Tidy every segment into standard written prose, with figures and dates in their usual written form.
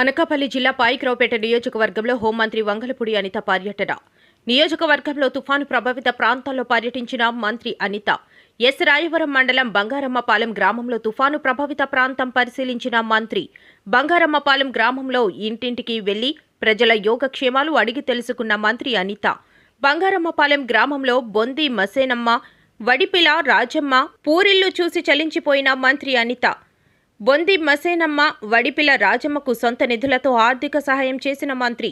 అనకాపల్లి జిల్లా పాయిక్రావుపేట నియోజకవర్గంలో హోంమంత్రి వంగలపూడి అనిత పర్యటన. నియోజకవర్గంలో తుఫాను ప్రభావిత ప్రాంతాల్లో పర్యటించిన మంత్రి అనిత ఎస్ రాయవరం మండలం బంగారమ్మపాలెం గ్రామంలో తుఫాను ప్రభావిత ప్రాంతం పరిశీలించిన మంత్రి బంగారమ్మపాలెం గ్రామంలో ఇంటింటికి వెళ్లి ప్రజల యోగక్షేమాలు అడిగి తెలుసుకున్న మంత్రి అనిత బంగారమ్మపాలెం గ్రామంలో బొంది మసేనమ్మ, వడిపిల రాజమ్మ పూరిళ్లు చూసి చలించిపోయిన మంత్రి అనిత బొంది మసేనమ్మ, వడిపిల రాజమ్మకు సొంత నిధులతో ఆర్థిక సహాయం చేసిన మంత్రి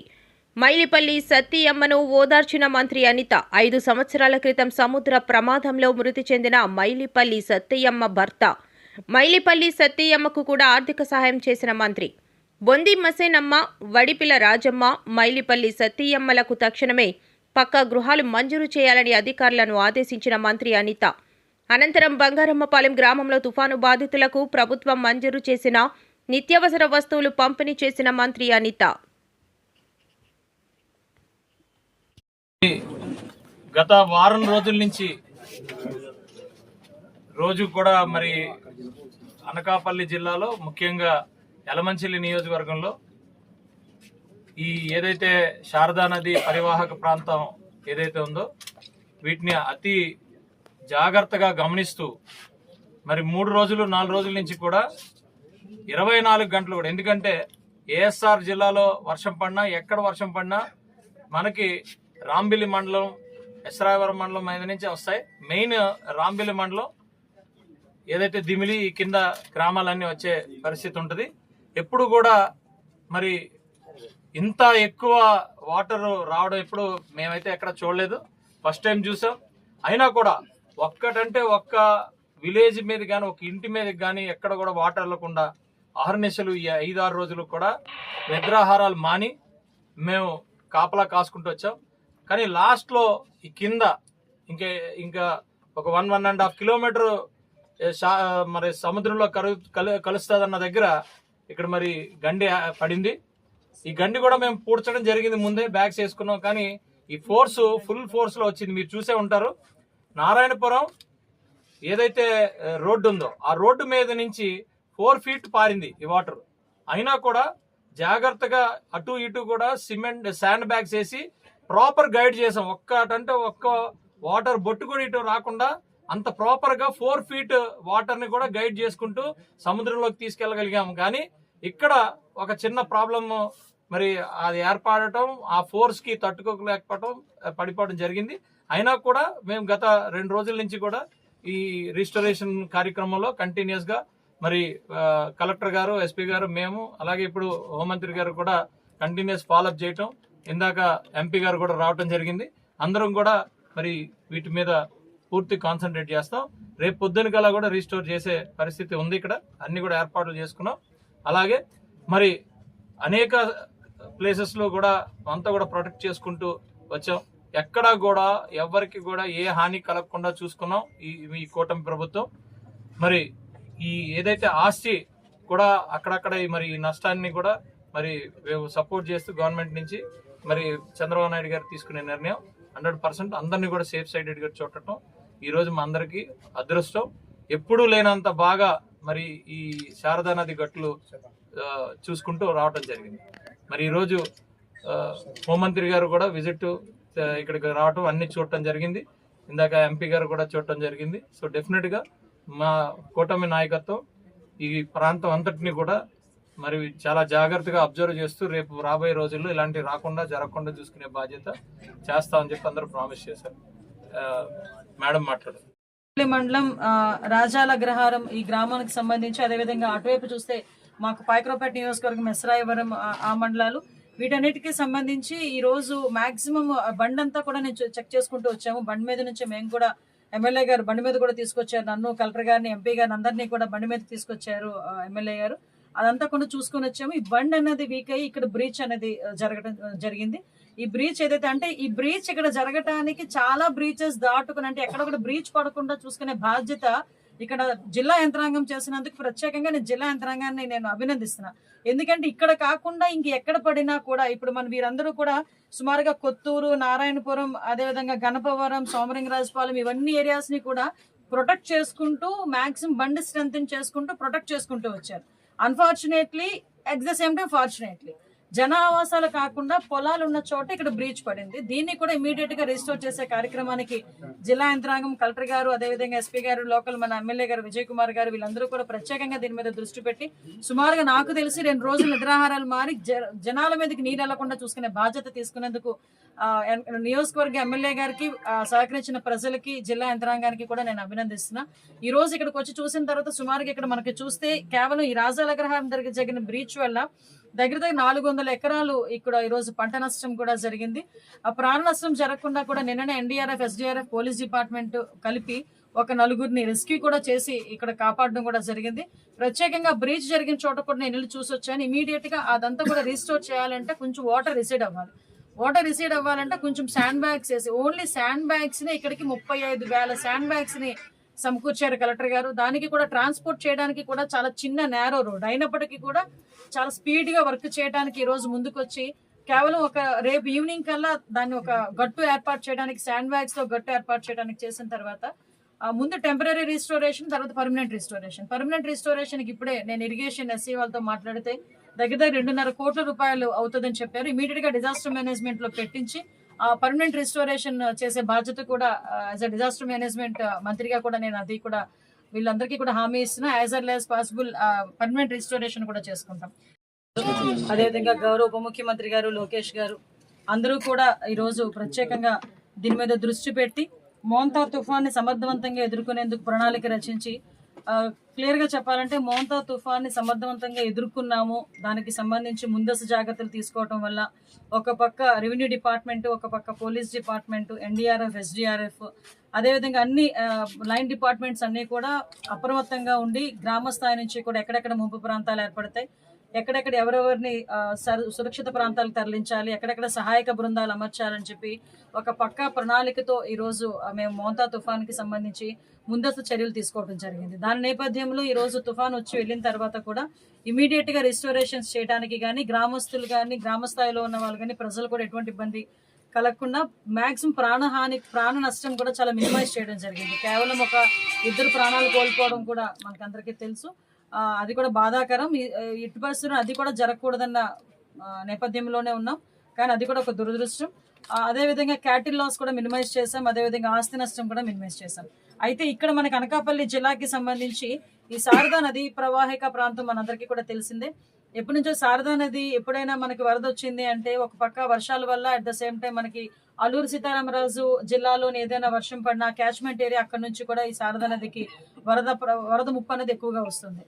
మైలిపల్లి సత్తీయమ్మను ఓదార్చిన మంత్రి అనిత 5 సంవత్సరాల క్రితం సముద్ర ప్రమాదంలో మృతి చెందిన మైలిపల్లి సత్తయ్యమ్మ భర్త మైలిపల్లి సత్తయ్యమ్మకు కూడా ఆర్థిక సహాయం చేసిన మంత్రి బొంది మసేనమ్మ, వడిపిల రాజమ్మ, మైలిపల్లి సత్తయ్యమ్మలకు తక్షణమే పక్కా గృహాలు మంజూరు చేయాలని అధికారులను ఆదేశించిన మంత్రి అనిత అనంతరం బంగారమ్మపాలెం గ్రామంలో తుఫాను బాధితులకు ప్రభుత్వం మంజూరు చేసిన నిత్యావసర వస్తువులు పంపిణీ చేసిన మంత్రి అనిత గత వారం రోజుల నుంచి రోజు కూడా మరి అనకాపల్లి జిల్లాలో ముఖ్యంగా యలమంచిలి నియోజకవర్గంలో ఈ ఏదైతే శారదా నది పరివాహక ప్రాంతం ఏదైతే ఉందో వీటిని అతి జాగ్రత్తగా గమనిస్తూ మరి 3 రోజులు 4 రోజుల నుంచి కూడా 24 గంటలు కూడా, ఎందుకంటే ఏఎస్ఆర్ జిల్లాలో వర్షం పడినా ఎక్కడ వర్షం పడినా మనకి రాంబిల్లి మండలం, ఎస్రాయవరం మండలం మీద నుంచి వస్తాయి. మెయిన్ రాంబిల్లి మండలం ఏదైతే దిమిలి ఈ కింద గ్రామాలన్నీ వచ్చే పరిస్థితి ఉంటుంది. ఎప్పుడు కూడా మరి ఇంత ఎక్కువ వాటర్ రావడం ఎప్పుడు మేమైతే ఎక్కడ చూడలేదు, ఫస్ట్ టైం చూసాం. అయినా కూడా ఒక్కటంటే ఒక్క విలేజ్ మీద కానీ ఒక ఇంటి మీద కానీ ఎక్కడ కూడా వాటర్ వెళ్ళకుండా అహర్నిశలు ఈ 5-6 రోజులు కూడా నిద్రాహారాలు మాని మేము కాపలా కాసుకుంటూ వచ్చాం. కానీ లాస్ట్లో ఈ కింద ఇంకా ఒక 1.5 కిలోమీటర్ మరి సముద్రంలో కలుస్తుందన్న దగ్గర ఇక్కడ మరి గండి పడింది. ఈ గండి కూడా మేము పూడ్చడం జరిగింది, ముందే బ్యాగ్స్ వేసుకున్నాం. కానీ ఈ ఫుల్ ఫోర్స్లో వచ్చింది. మీరు చూసే ఉంటారు, నారాయణపురం ఏదైతే రోడ్డు ఉందో ఆ రోడ్డు మీద నుంచి 4 ఫీట్ పారింది ఈ వాటర్. అయినా కూడా జాగ్రత్తగా అటు ఇటు కూడా శాండ్ బ్యాగ్స్ వేసి ప్రాపర్ గైడ్ చేసాం. ఒక్క వాటర్ బొట్టు కూడా ఇటు రాకుండా అంత ప్రాపర్ గా 4 ఫీట్ వాటర్ ని కూడా గైడ్ చేసుకుంటూ సముద్రంలోకి తీసుకెళ్లగలిగాము. కానీ ఇక్కడ ఒక చిన్న ప్రాబ్లం మరి అది ఏర్పడటం, ఆ ఫోర్స్ కి తట్టుకోలేకపోవడం, పడిపోవడం జరిగింది. అయినా కూడా మేము గత 2 రోజుల నుంచి కూడా ఈ రిస్టోరేషన్ కార్యక్రమంలో కంటిన్యూస్ గా మరి కలెక్టర్ గారు, ఎస్పీ గారు, మేము అలాగే ఇప్పుడు హోంమంత్రి గారు కూడా కంటిన్యూస్ ఫాలోఅప్ చేయటం, ఇందాక ఎంపీ గారు కూడా రావటం జరిగింది. అందరం కూడా మరి వీటి మీద పూర్తి కాన్సన్ట్రేట్ చేస్తాం. రేపు పొద్దున కల్లా కూడా రీస్టోర్ చేసే పరిస్థితి ఉంది. ఇక్కడ అన్ని కూడా ఏర్పాట్లు చేసుకున్నాం. అలాగే మరి అనేక ప్లేసెస్ లో కూడా అంతా కూడా ప్రొటెక్ట్ చేసుకుంటూ వచ్చాం. ఎక్కడా కూడా ఎవరికి కూడా ఏ హాని కలగకుండా చూసుకున్నాం ఈ కూటమి ప్రభుత్వం. మరి ఈ ఏదైతే ఆస్తి కూడా అక్కడక్కడ మరి ఈ నష్టాన్ని కూడా మరి సపోర్ట్ చేస్తూ గవర్నమెంట్ నుంచి మరి చంద్రబాబు నాయుడు గారు తీసుకునే నిర్ణయం 100% అందరినీ కూడా సేఫ్ సైడెడ్ గా చూడటం ఈ రోజు మా అందరికి అదృష్టం. ఎప్పుడూ లేనంత బాగా మరి ఈ శారదా నది గట్లు చూసుకుంటూ రావటం జరిగింది. మరి ఈరోజు హోంమంత్రి గారు కూడా విజిట్ ఇక్కడికి రావటం, అన్ని చూడటం జరిగింది. ఇందాక ఎంపీ గారు కూడా చూడటం జరిగింది. సో డెఫినెట్ గా మా కూటమి నాయకత్వం ఈ ప్రాంతం అంతటిని కూడా మరి చాలా జాగ్రత్తగా అబ్జర్వ్ చేస్తూ రేపు రాబోయే రోజుల్లో ఇలాంటివి రాకుండా జరగకుండా చూసుకునే బాధ్యత చేస్తామని చెప్పి అందరూ ప్రామిస్ చేశారు. మేడం మాట్లాడారు. మండలం రాజాల గ్రహారం ఈ గ్రామానికి సంబంధించి, అదేవిధంగా అటువైపు చూస్తే మాకు పాయిక్రావుపేట నియోజకవర్గం, ఎస్రాయవరం ఆ మండలాలు, వీటన్నిటికీ సంబంధించి ఈ రోజు మాక్సిమం బండి అంతా కూడా నేను చెక్ చేసుకుంటూ వచ్చాము. బండి మీద నుంచి మేము కూడా ఎమ్మెల్యే గారు బండి మీద కూడా తీసుకొచ్చారు, నన్ను, కలెక్టర్ గారిని, ఎంపీ గారిని అందరినీ కూడా బండి మీద తీసుకొచ్చారు ఎమ్మెల్యే గారు. అదంతా కూడా చూసుకొని వచ్చాము. ఈ బండ్ అనేది వీక్ అయ్యి ఇక్కడ బ్రీచ్ అనేది జరగడం జరిగింది. ఈ బ్రీచ్ ఏదైతే అంటే ఈ బ్రీచ్ ఇక్కడ జరగటానికి చాలా బ్రీచెస్ దాటుకుని, అంటే ఎక్కడ కూడా బ్రీచ్ పడకుండా చూసుకునే బాధ్యత ఇక్కడ జిల్లా యంత్రాంగం చేసినందుకు ప్రత్యేకంగా నేను జిల్లా యంత్రాంగాన్ని నేను అభినందిస్తున్నా. ఎందుకంటే ఇక్కడ కాకుండా ఇంక ఎక్కడ పడినా కూడా ఇప్పుడు మన వీరందరూ కూడా సుమారుగా కొత్తూరు, నారాయణపురం, అదేవిధంగా గణపవరం, సోమలింగరాజపాలెం ఇవన్నీ ఏరియాస్ ని కూడా ప్రొటెక్ట్ చేసుకుంటూ మాక్సిమం బండి స్ట్రెంగ్ చేసుకుంటూ ప్రొటెక్ట్ చేసుకుంటూ వచ్చారు. Unfortunately at the same time fortunately జన ఆవాసాలు కాకుండా పొలాలు ఉన్న చోట ఇక్కడ బ్రీచ్ పడింది. దీన్ని కూడా ఇమీడియట్ గా రిస్టోర్ చేసే కార్యక్రమానికి జిల్లా యంత్రాంగం, కలెక్టర్ గారు, అదేవిధంగా ఎస్పీ గారు, లోకల్ మన ఎమ్మెల్యే గారు విజయ్ కుమార్ గారు వీళ్ళందరూ కూడా ప్రత్యేకంగా దీని మీద దృష్టి పెట్టి సుమారుగా నాకు తెలిసి 2 రోజులు నిద్రాహారాలు మారి జనాల మీదకి నీరు వెళ్లకుండా చూసుకునే బాధ్యత తీసుకునేందుకు నియోజకవర్గ ఎమ్మెల్యే గారికి, సహకరించిన ప్రజలకి, జిల్లా యంత్రాంగానికి కూడా నేను అభినందిస్తున్నా. ఈ రోజు ఇక్కడికి వచ్చి చూసిన తర్వాత సుమారుగా ఇక్కడ మనకి చూస్తే కేవలం ఈ రాజాలగ్రహారం దగ్గర జరిగిన బ్రీచ్ వల్ల దగ్గర 400 ఎకరాలు ఇక్కడ ఈ రోజు పంట నష్టం కూడా జరిగింది. ఆ ప్రాణ నష్టం జరగకుండా కూడా నిన్ననే ఎన్డీఆర్ఎఫ్, ఎస్డీఆర్ఎఫ్, పోలీస్ డిపార్ట్మెంట్ కలిపి ఒక 4గురిని రెస్క్యూ కూడా చేసి ఇక్కడ కాపాడడం కూడా జరిగింది. ప్రత్యేకంగా బ్రీచ్ జరిగిన చోట కూడా నేను వెళ్ళి చూసి వచ్చాను. ఇమీడియట్ గా అదంతా కూడా రీస్టోర్ చేయాలంటే కొంచెం వాటర్ రిసీడ్ అవ్వాలి. వాటర్ రిసీడ్ అవ్వాలంటే కొంచెం శాండ్ బ్యాగ్స్ వేసి, ఓన్లీ శాండ్ బ్యాగ్స్ ని ఇక్కడికి 35,000 శాండ్ బ్యాగ్స్ ని సమకూర్చారు కలెక్టర్ గారు. దానికి కూడా ట్రాన్స్పోర్ట్ చేయడానికి కూడా చాలా చిన్న నేరో రోడ్ అయినప్పటికీ కూడా చాలా స్పీడ్ గా వర్క్ చేయడానికి ఈ రోజు ముందుకొచ్చి కేవలం ఒక రేపు ఈవినింగ్ కల్లా దాన్ని ఒక గట్టు ఏర్పాటు చేయడానికి, శాండ్ బ్యాగ్స్ తో గట్టు ఏర్పాటు చేయడానికి చేసిన తర్వాత ముందు టెంపరీ రిస్టోరేషన్, తర్వాత పర్మనెంట్ రిస్టోరేషన్. పర్మనెంట్ రిస్టోరేషన్ కి ఇప్పుడే నేను ఇరిగేషన్ ఎస్సీ వాళ్ళతో మాట్లాడితే దగ్గర 2.5 కోట్ల రూపాయలు అవుతుందని చెప్పారు. ఇమీడియట్ గా డిజాస్టర్ మేనేజ్మెంట్ లో పెట్టించి ఆ పర్మనెంట్ రిస్టోరేషన్ చేసే బాధ్యత కూడా యాజ్ అ డిజాస్టర్ మేనేజ్మెంట్ మంత్రిగా కూడా నేను అది కూడా వీళ్ళందరికీ కూడా హామీ ఇస్తున్నా. As early as possible permanent restoration కూడా చేసుకుంటాం. అదేవిధంగా గౌరవ ఉప ముఖ్యమంత్రి గారు, లోకేష్ గారు అందరూ కూడా ఈరోజు ప్రత్యేకంగా దీని మీద దృష్టి పెట్టి మోంతా తుఫాన్ని సమర్థవంతంగా ఎదుర్కొనేందుకు ప్రణాళిక రచించి, క్లియర్ గా చెప్పాలంటే మోంతా తుఫాన్ని సమర్థవంతంగా ఎదుర్కొన్నాము. దానికి సంబంధించి ముందస్తు జాగ్రత్తలు తీసుకోవటం వల్ల ఒక పక్క రెవెన్యూ డిపార్ట్మెంట్, ఒక పక్క పోలీస్ డిపార్ట్మెంట్, ఎన్డీఆర్ఎఫ్, ఎస్డీఆర్ఎఫ్, అదేవిధంగా అన్ని లైన్ డిపార్ట్మెంట్స్ అన్ని కూడా అప్రమత్తంగా ఉండి గ్రామ స్థాయి నుంచి కూడా ఎక్కడెక్కడ ముంపు ప్రాంతాలు ఏర్పడతాయి, ఎక్కడెక్కడ ఎవరెవరిని సురక్షిత ప్రాంతాలకు తరలించాలి, ఎక్కడెక్కడ సహాయక బృందాలు అమర్చాలని చెప్పి ఒక పక్కా ప్రణాళికతో ఈరోజు మేము మోంతా తుఫాన్కి సంబంధించి ముందస్తు చర్యలు తీసుకోవడం జరిగింది. దాని నేపథ్యంలో ఈ రోజు తుఫాన్ వచ్చి వెళ్ళిన తర్వాత కూడా ఇమీడియట్ గా రిస్టోరేషన్స్ చేయడానికి కానీ, గ్రామస్తులు కానీ, గ్రామ స్థాయిలో ఉన్న వాళ్ళు కానీ, ప్రజలు కూడా ఎటువంటి ఇబ్బంది కలగకుండా మాక్సిమం ప్రాణ నష్టం కూడా చాలా మినిమైజ్ చేయడం జరిగింది. కేవలం ఒక 2 ప్రాణాలు కోల్పోవడం కూడా మనకందరికీ తెలుసు. అది కూడా బాధాకరం. ఇటు పరిస్థితుల్లో అది కూడా జరగకూడదన్న నేపథ్యంలోనే ఉన్నాం, కానీ అది కూడా ఒక దురదృష్టం. అదేవిధంగా క్యాటిల్ లాస్ కూడా మినిమైజ్ చేసాం, అదేవిధంగా ఆస్తి నష్టం కూడా మినిమైజ్ చేసాం. అయితే ఇక్కడ మనకి అనకాపల్లి జిల్లాకి సంబంధించి ఈ శారదా నది ప్రవాహిక ప్రాంతం మనందరికీ కూడా తెలిసిందే. ఎప్పటి నుంచో శారదా నది ఎప్పుడైనా మనకి వరద వచ్చింది అంటే ఒక పక్క వర్షాల వల్ల, అట్ ద సేమ్ టైం మనకి అల్లూరు సీతారామరాజు జిల్లాలోని ఏదైనా వర్షం పడినా క్యాచ్మెంట్ ఏరియా అక్కడ నుంచి కూడా ఈ శారదా నదికి వరద ముప్పు అనేది ఎక్కువగా వస్తుంది.